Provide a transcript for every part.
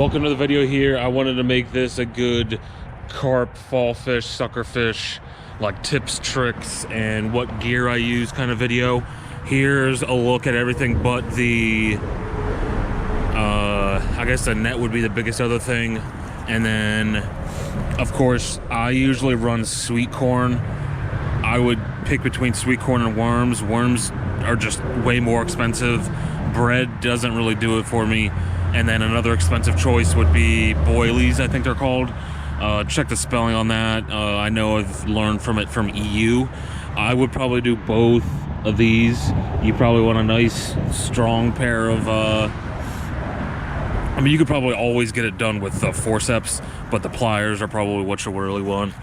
Welcome to the video here. I wanted to make this a good carp, fall fish, sucker fish, like tips, tricks, and what gear I use kind of video. Here's a look at everything but the, I guess the net would be the biggest other thing. And then, of course, I usually run sweet corn. I would pick between sweet corn and worms. Worms are just way more expensive. Bread doesn't really do it for me. And then another expensive choice would be boilies, I think they're called. Check the spelling on that. I know I've learned from it from EU. I would probably do both of these. You probably want a nice, strong pair of... I mean, you could probably always get it done with the forceps, but the pliers are probably what you really want.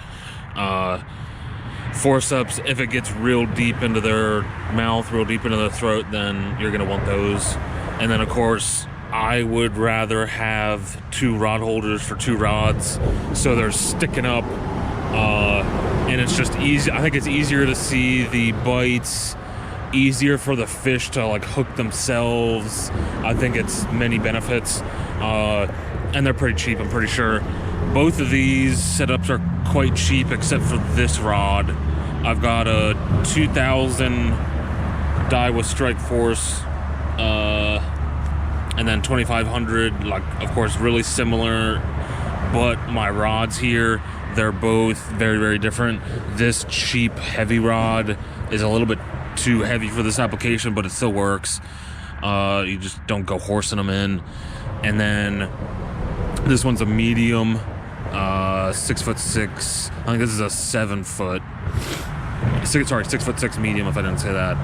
Forceps, if it gets real deep into their mouth, real deep into their throat, then you're gonna want those. And then, of course, I would rather have two rod holders for two rods, so they're sticking up, and it's just easy. I think it's easier to see the bites, easier for the fish to like hook themselves. I think it's many benefits, and they're pretty cheap, I'm pretty sure. Both of these setups are quite cheap except for this rod. I've got a 2000 Daiwa Strike Force, and then 2500, like, of course, really similar, but my rods here, they're both very, very different. This cheap heavy rod is a little bit too heavy for this application, but it still works. You just don't go horsing them in. And then this one's a medium, 6'6". I think this is a 7 foot. 6'6" medium, if I didn't say that.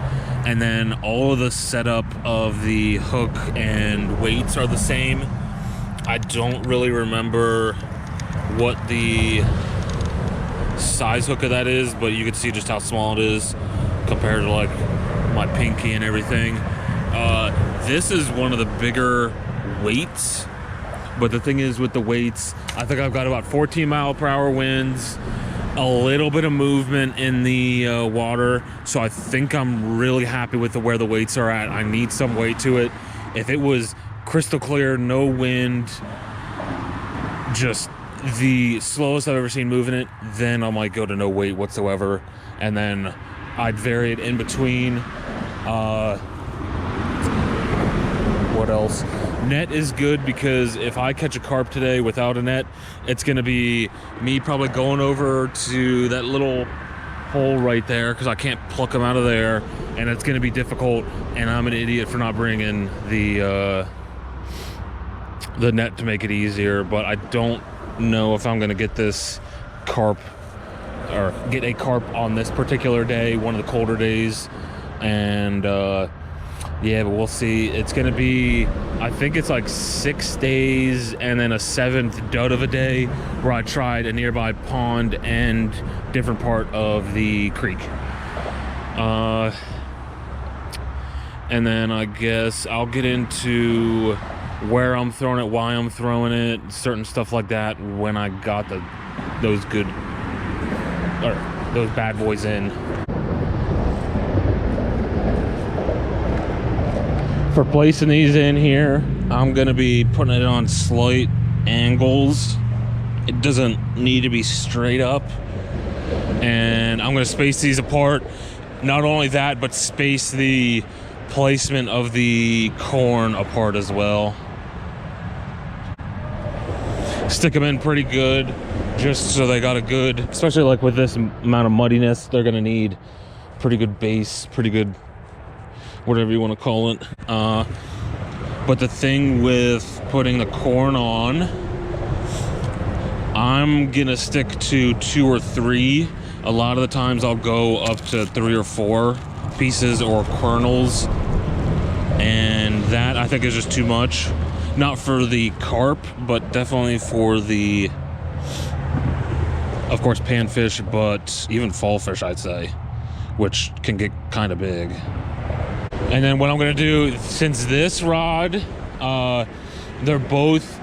And then all of the setup of the hook and weights are the same. I don't really remember what the size hook of that is, but you can see just how small it is compared to like my pinky and everything. This is one of the bigger weights, but the thing is with the weights, I think I've got about 14 mile/hour winds, a little bit of movement in the water, so I think I'm really happy with where the weights are at. I need some weight to it. If it was crystal clear, no wind, just the slowest I've ever seen moving it, then I might go to no weight whatsoever, and then I'd vary it in between. What else? Net is good because if I catch a carp today without a net, it's gonna be me probably going over to that little hole right there because I can't pluck them out of there, and it's gonna be difficult, and I'm an idiot for not bringing the net to make it easier. But I don't know if I'm gonna get this carp or get a carp on this particular day, one of the colder days, and yeah, but we'll see. It's gonna be, I think it's like 6 days and then a 7th dud of a day where I tried a nearby pond and different part of the creek. And then I guess I'll get into where I'm throwing it, why I'm throwing it, certain stuff like that when I got those bad boys in. For placing these in here, I'm gonna be putting it on slight angles. It doesn't need to be straight up. And I'm gonna space these apart. Not only that, but space the placement of the corn apart as well. Stick them in pretty good, just so they got a good, especially like with this amount of muddiness, they're gonna need pretty good base, pretty good, whatever you want to call it. But the thing with putting the corn on, I'm gonna stick to 2 or 3. A lot of the times I'll go up to 3 or 4 pieces or kernels, and that I think is just too much. Not for the carp, but definitely for the, of course, panfish, but even fall fish, I'd say, which can get kind of big. And then what I'm gonna do, since this rod, they're both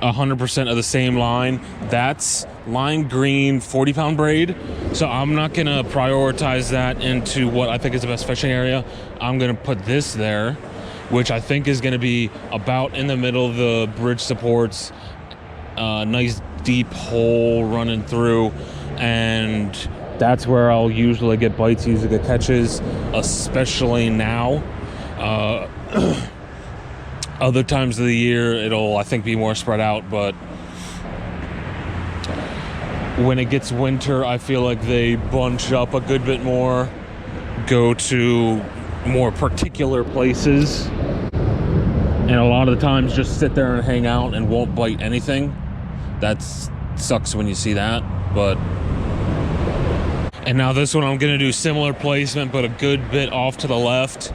100% of the same line, that's lime green 40-pound braid, so I'm not gonna prioritize that into what I think is the best fishing area. I'm gonna put this there, which I think is going to be about in the middle of the bridge supports. Nice deep hole running through, and that's where I'll usually get bites, usually get catches, especially now. Other times of the year, it'll, I think, be more spread out, but when it gets winter, I feel like they bunch up a good bit more, go to more particular places, and a lot of the times just sit there and hang out and won't bite anything. That sucks when you see that, but... And now this one, I'm gonna do similar placement, but a good bit off to the left.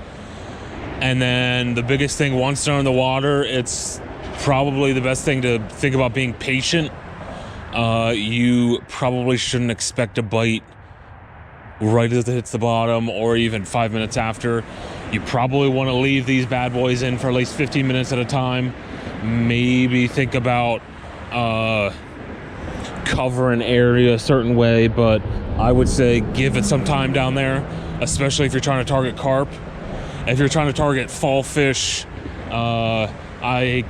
And then the biggest thing, once they're in the water, it's probably the best thing to think about being patient. You probably shouldn't expect a bite right as it hits the bottom, or even 5 minutes after. You probably want to leave these bad boys in for at least 15 minutes at a time. Maybe think about cover an area a certain way, but I would say give it some time down there, especially if you're trying to target carp. If you're trying to target fall fish, I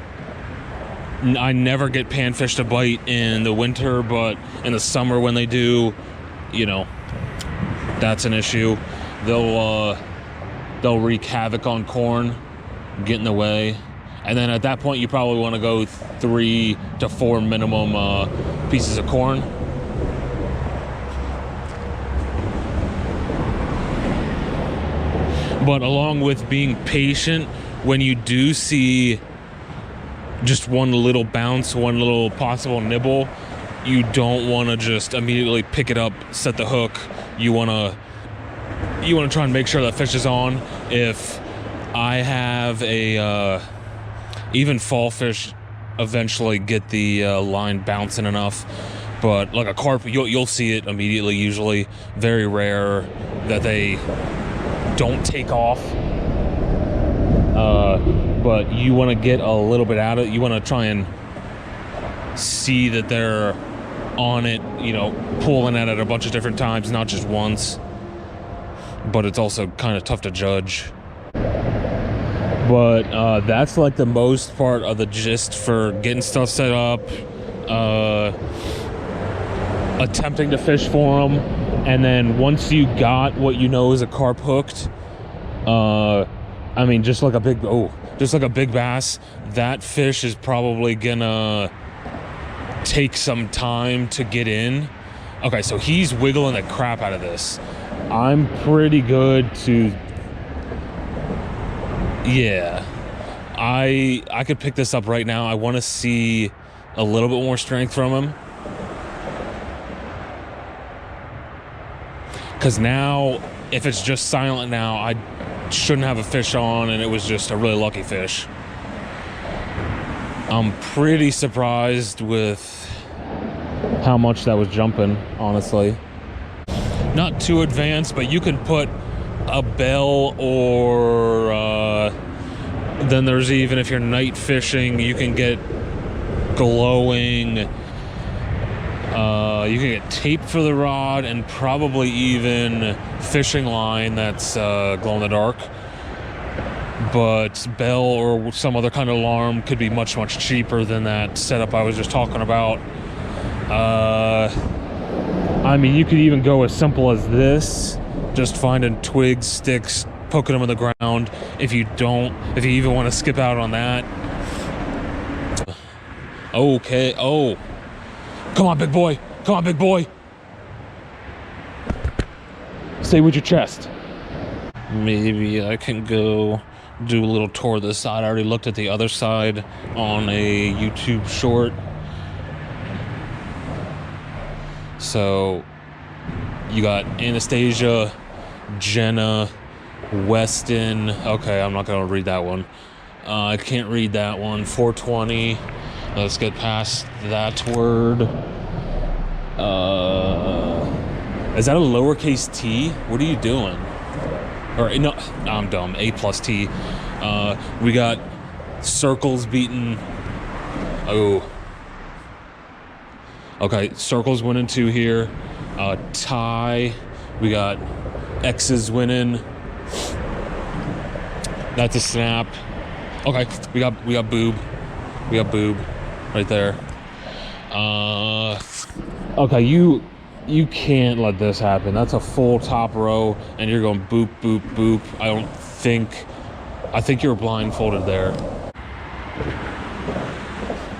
never get panfish to bite in the winter, but in the summer when they do, you know, that's an issue. They'll wreak havoc on corn, get in the way. And then at that point, you probably want to go 3 to 4 minimum pieces of corn. But along with being patient, when you do see just one little bounce, one little possible nibble, you don't want to just immediately pick it up, set the hook. You want to try and make sure that fish is on. If I have a even fall fish eventually get the line bouncing enough, but like a carp, you'll see it immediately. Usually, very rare that they don't take off. But you want to get a little bit out of it. You want to try and see that they're on it, you know, pulling at it a bunch of different times, not just once. But it's also kind of tough to judge. But that's like the most part of the gist for getting stuff set up, attempting to fish for them, and then once you got what you know is a carp hooked, I mean, just like a big bass, that fish is probably gonna take some time to get in. Okay, so he's wiggling the crap out of this. I'm pretty good to... Yeah, I could pick this up right now. I want to see a little bit more strength from him. Because now, if it's just silent now, I shouldn't have a fish on, and it was just a really lucky fish. I'm pretty surprised with how much that was jumping, honestly. Not too advanced, but you can put a bell, or then there's even, if you're night fishing, you can get glowing, you can get tape for the rod, and probably even fishing line that's glow in the dark. But bell or some other kind of alarm could be much, much cheaper than that setup I was just talking about. I mean, you could even go as simple as this, just finding twigs, sticks, poking them in the ground. If you even want to skip out on that. Okay, oh. Come on, big boy. Come on, big boy. Stay with your chest. Maybe I can go do a little tour of this side. I already looked at the other side on a YouTube short. So you got Anastasia, Jenna, Weston. Okay, I'm not gonna read that one. I can't read that one. 420. Let's get past that word. Is that a lowercase t? What are you doing? Or no, I'm dumb. A plus T. We got circles beating. Oh. Okay, circles winning 2 here. Tie. We got X's winning. That's a snap. Okay, we got boob. We got boob right there. Okay, you can't let this happen. That's a full top row, and you're going boop, boop, boop. I think you're blindfolded there.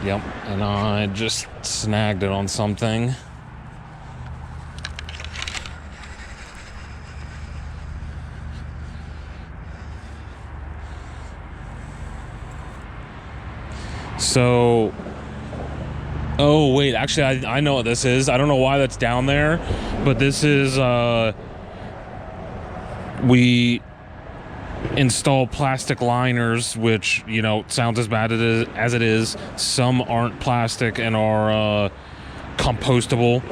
Yep, and I just snagged it on something. So, oh wait, actually I know what this is. I don't know why that's down there, but this is, we install plastic liners, which, you know, sounds as bad as it is. Some aren't plastic and are compostable,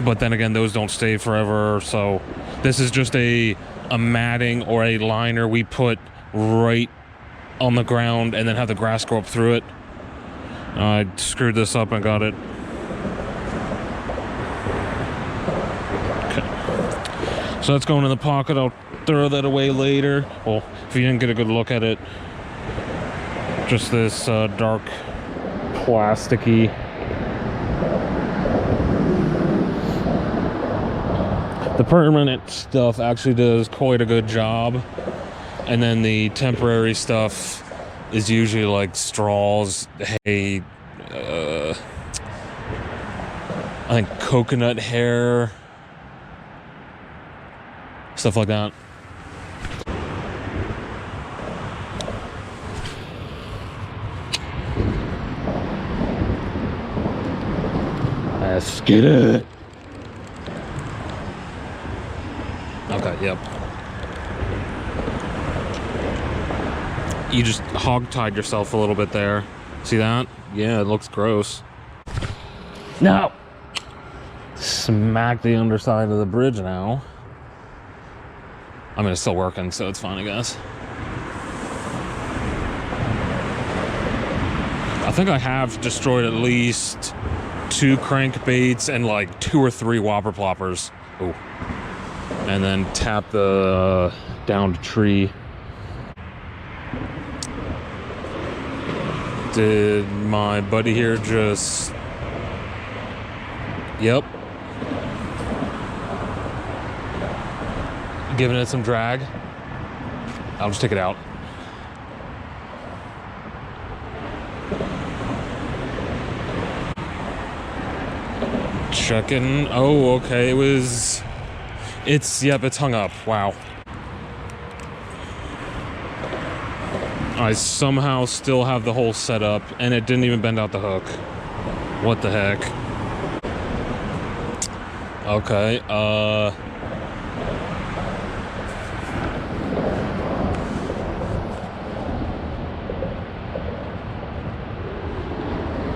but then again, those don't stay forever. So this is just a matting or a liner we put right on the ground and then have the grass grow up through it. I screwed this up and got it. Okay. So that's going in the pocket. I'll throw that away later. Well, if you didn't get a good look at it, just this dark plasticky. The permanent stuff actually does quite a good job, and then the temporary stuff is usually like straws, hay, I think coconut hair, stuff like that. Let's get it. Okay, yep. You just hog-tied yourself a little bit there. See that? Yeah, it looks gross. No! Smack the underside of the bridge now. I mean, it's still working, so it's fine, I guess. I think I have destroyed at least 2 crankbaits and like 2 or 3 whopper ploppers. Ooh. And then tap the downed tree. Did my buddy here just... Yep. Giving it some drag. I'll just take it out. Checking. Oh, okay. Yep, it's hung up. Wow. I somehow still have the hole set up, and it didn't even bend out the hook. What the heck? Okay,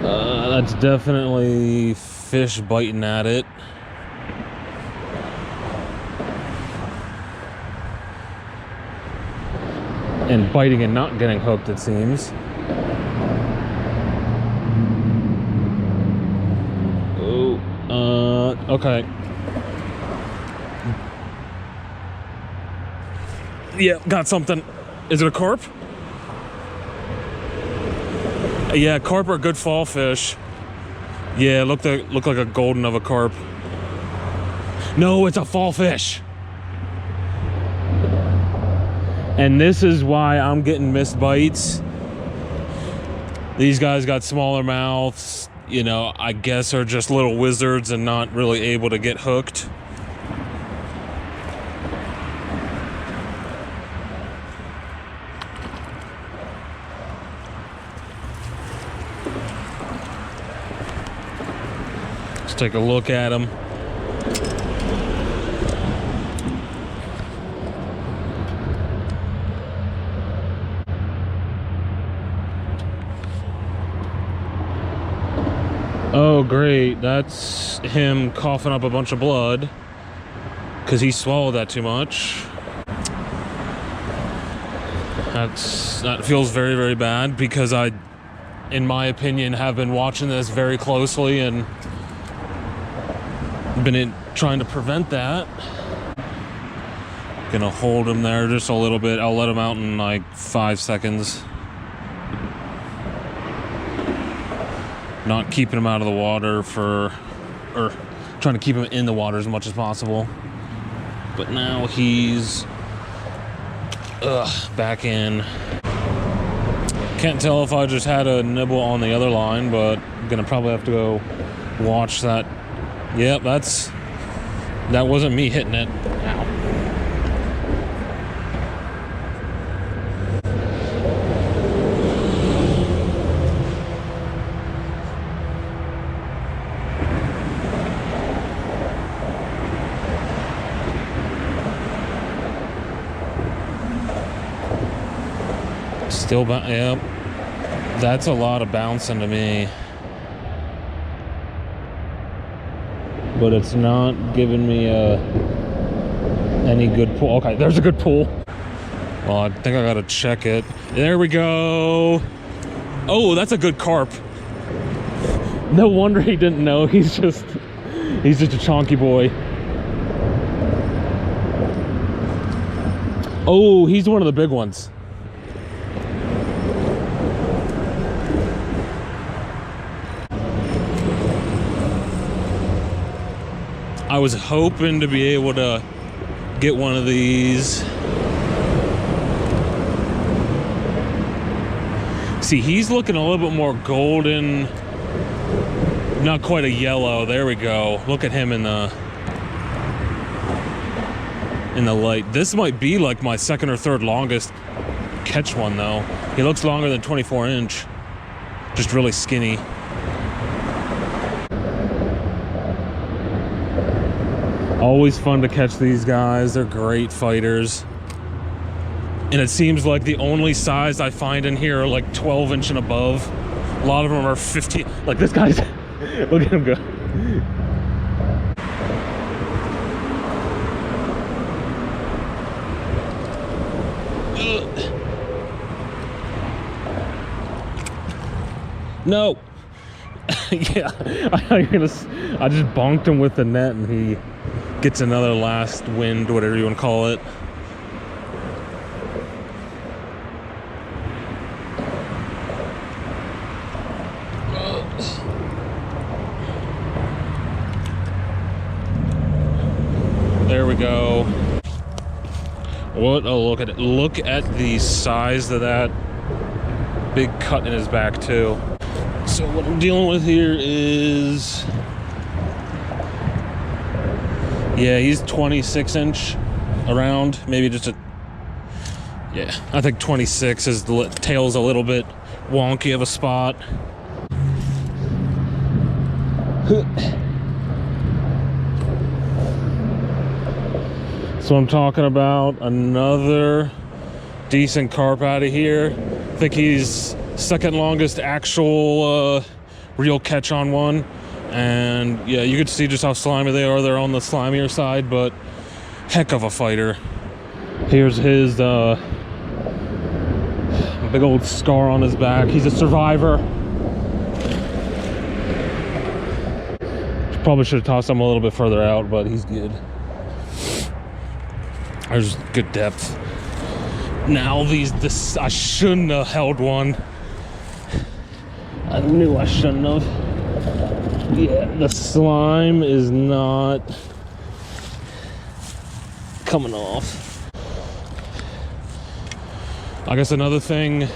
that's definitely fish biting at it. And biting and not getting hooked, it seems. Oh, okay. Yeah, got something. Is it a carp? Yeah, carp are good fall fish. Yeah, look like a golden of a carp. No, it's a fall fish. And this is why I'm getting missed bites. These guys got smaller mouths, you know, I guess are just little wizards and not really able to get hooked. Let's take a look at them. Oh, great. That's him coughing up a bunch of blood because he swallowed that too much. That feels very, very bad because I, in my opinion, have been watching this very closely and been trying to prevent that. Gonna hold him there just a little bit. I'll let him out in like 5 seconds. not keeping him out of the water or trying to keep him in the water as much as possible. But now he's back in. Can't tell if I just had a nibble on the other line, but I'm gonna probably have to go watch that. Yep, that wasn't me hitting it. Ow. Still, yep. That's a lot of bouncing to me. But it's not giving me any good pull. Okay, there's a good pull. Well, I think I gotta check it. There we go. Oh, that's a good carp. No wonder he didn't know. He's just a chonky boy. Oh, he's one of the big ones. I was hoping to be able to get one of these. See, he's looking a little bit more golden, not quite a yellow. There we go. Look at him in the light. This might be like my second or third longest catch one though. He looks longer than 24 inch, just really skinny. Always fun to catch these guys. They're great fighters. And it seems like the only size I find in here are like 12 inch and above. A lot of them are 15. Like this guy's, look at him go. No. Yeah, I just bonked him with the net and he gets another last wind, whatever you want to call it. There we go. What? Oh, look at it. Look at the size of that big cut in his back too. So what I'm dealing with here is, yeah, he's 26 inch around, maybe just a, yeah, I think 26. His tail's a little bit wonky of a spot. So I'm talking about another decent carp out of here. I think he's second longest actual real catch on one. And yeah, you could see just how slimy they are. They're on the slimier side, but heck of a fighter. Here's his big old scar on his back. He's a survivor. Probably should have tossed him a little bit further out, but he's good. There's good depth. Now this I shouldn't have held one. I knew I shouldn't have. Yeah, the slime is not coming off. I guess another thing,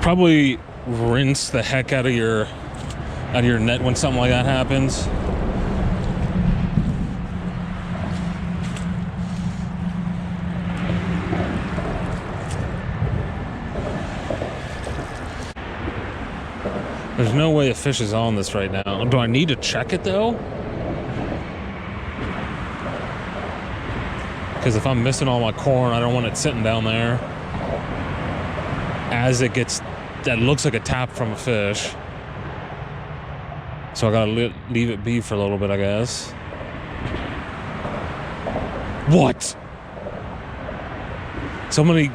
probably rinse the heck out of your net when something like that happens. There's no way a fish is on this right now. Do I need to check it though? Because if I'm missing all my corn, I don't want it sitting down there as it gets, that looks like a tap from a fish. So I gotta leave it be for a little bit, I guess. What? Something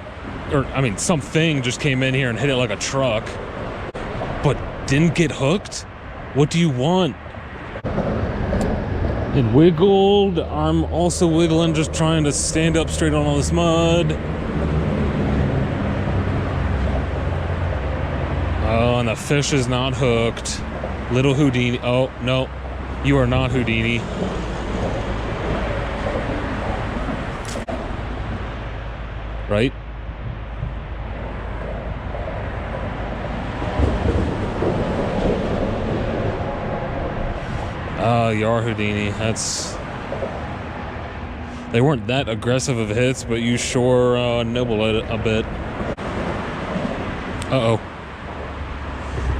just came in here and hit it like a truck, but didn't get hooked? What do you want? It wiggled. I'm also wiggling, just trying to stand up straight on all this mud. Oh, and the fish is not hooked. Little Houdini. Oh, no. You are not Houdini. Right? Oh, you are Houdini. That's... They weren't that aggressive of hits, but you sure nibble at it a bit. Uh-oh.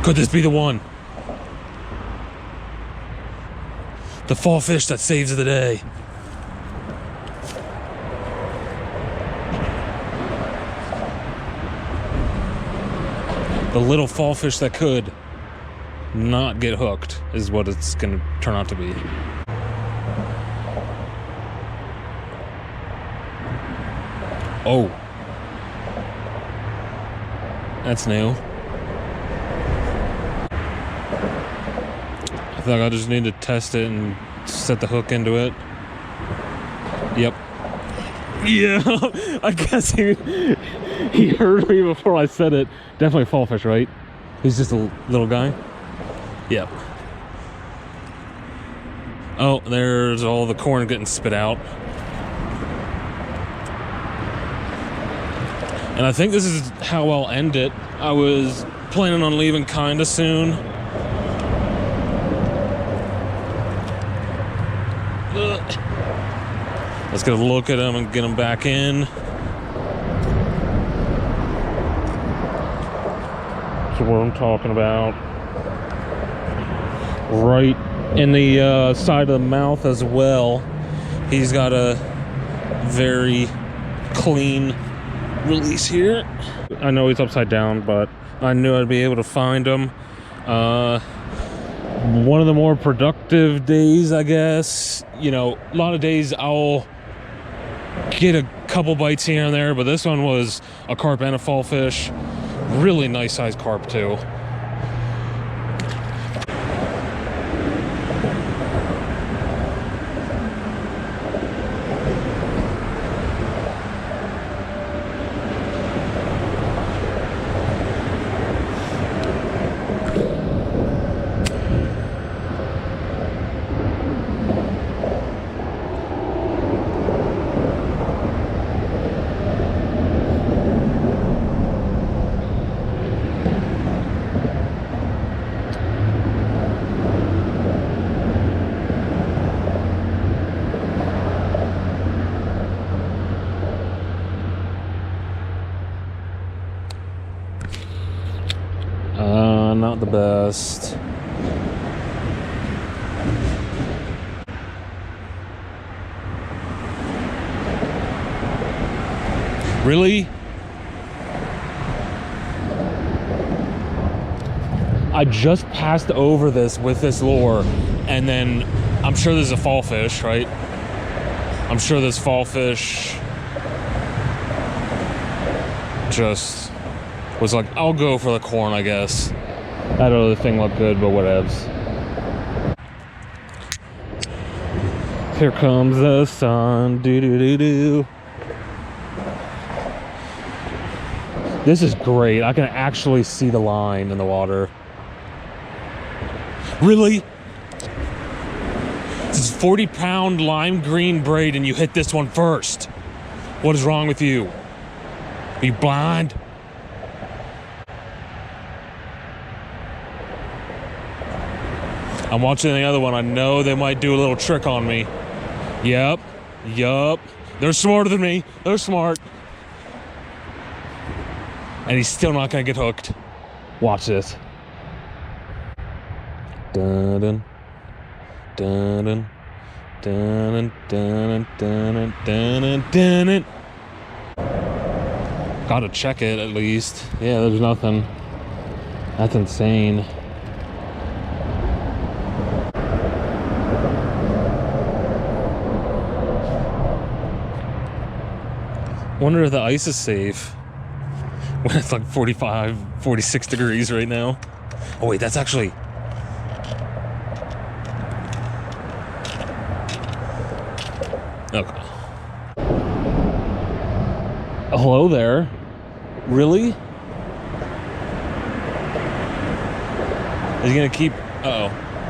Could this be the one? The fall fish that saves the day. The little fall fish that could not get hooked is what it's gonna turn out to be. Oh. That's new. I think I just need to test it and set the hook into it. Yep. Yeah, I guess he heard me before I said it. Definitely fall fish, right? He's just a little guy. Yep. Oh, there's all the corn getting spit out. And I think this is how I'll end it. I was planning on leaving kinda soon. Let's get a look at him and get him back in. That's what I'm talking about. Right in the side of the mouth as well. He's got a very clean release here. I know he's upside down, but I knew I'd be able to find him. One of the more productive days, I guess. You know, a lot of days I'll get a couple bites here and there, but this one was a carp and a fall fish. Really nice sized carp too. Not the best. Really? I just passed over this with this lure, and then I'm sure there's a fall fish, right? I'm sure this fall fish just was like, I'll go for the corn, I guess. That other thing looked good, but whatevs. Here comes the sun. Do do do do. This is great. I can actually see the line in the water. Really? This is 40-pound lime green braid, and you hit this one first. What is wrong with you? Are you blind? I'm watching the other one. I know they might do a little trick on me. Yep. They're smarter than me. They're smart. And he's still not gonna get hooked. Watch this. Dun dun dun dun dun dun dun dun. Gotta check it at least. Yeah, there's nothing. That's insane. Wonder if the ice is safe when it's like 45, 46 degrees right now. Oh wait, that's actually... Okay. Hello there. Really? Is he gonna keep? Uh-oh.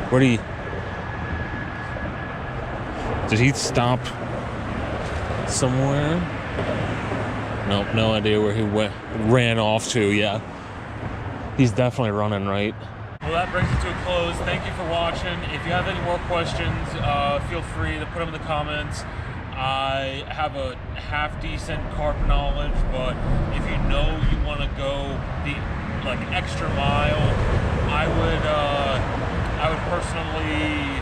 Where'd he? Did he stop somewhere? Nope, no idea where he ran off to. Yeah, he's definitely running, right? Well, that brings it to a close. Thank you for watching. If you have any more questions, feel free to put them in the comments. I have a half-decent carp knowledge, but if you know you want to go the extra mile, I would personally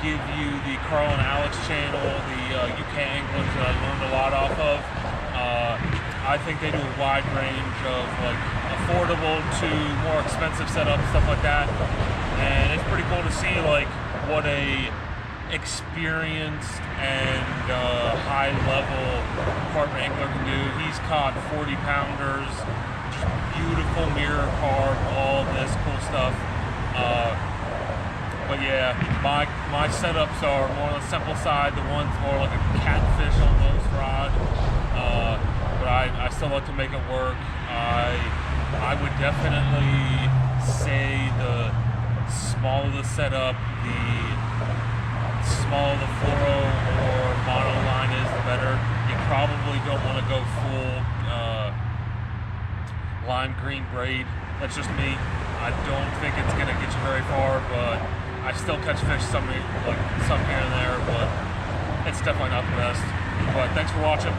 give you the Carl and Alex channel, the UK anglers that I learned a lot off of. I think they do a wide range of like affordable to more expensive setups, stuff like that, and it's pretty cool to see like what a experienced and high-level carp angler can do. He's caught 40-pounders, just beautiful mirror carp, all this cool stuff. But yeah, my setups are more on the simple side. The one's more like a catfish almost rod. But I still like to make it work. I would definitely say the smaller the setup, the smaller the fluoro or mono line is, the better. You probably don't want to go full lime green braid. That's just me. I don't think it's going to get you very far, but I still catch fish some here and there, but it's definitely not the best. But thanks for watching.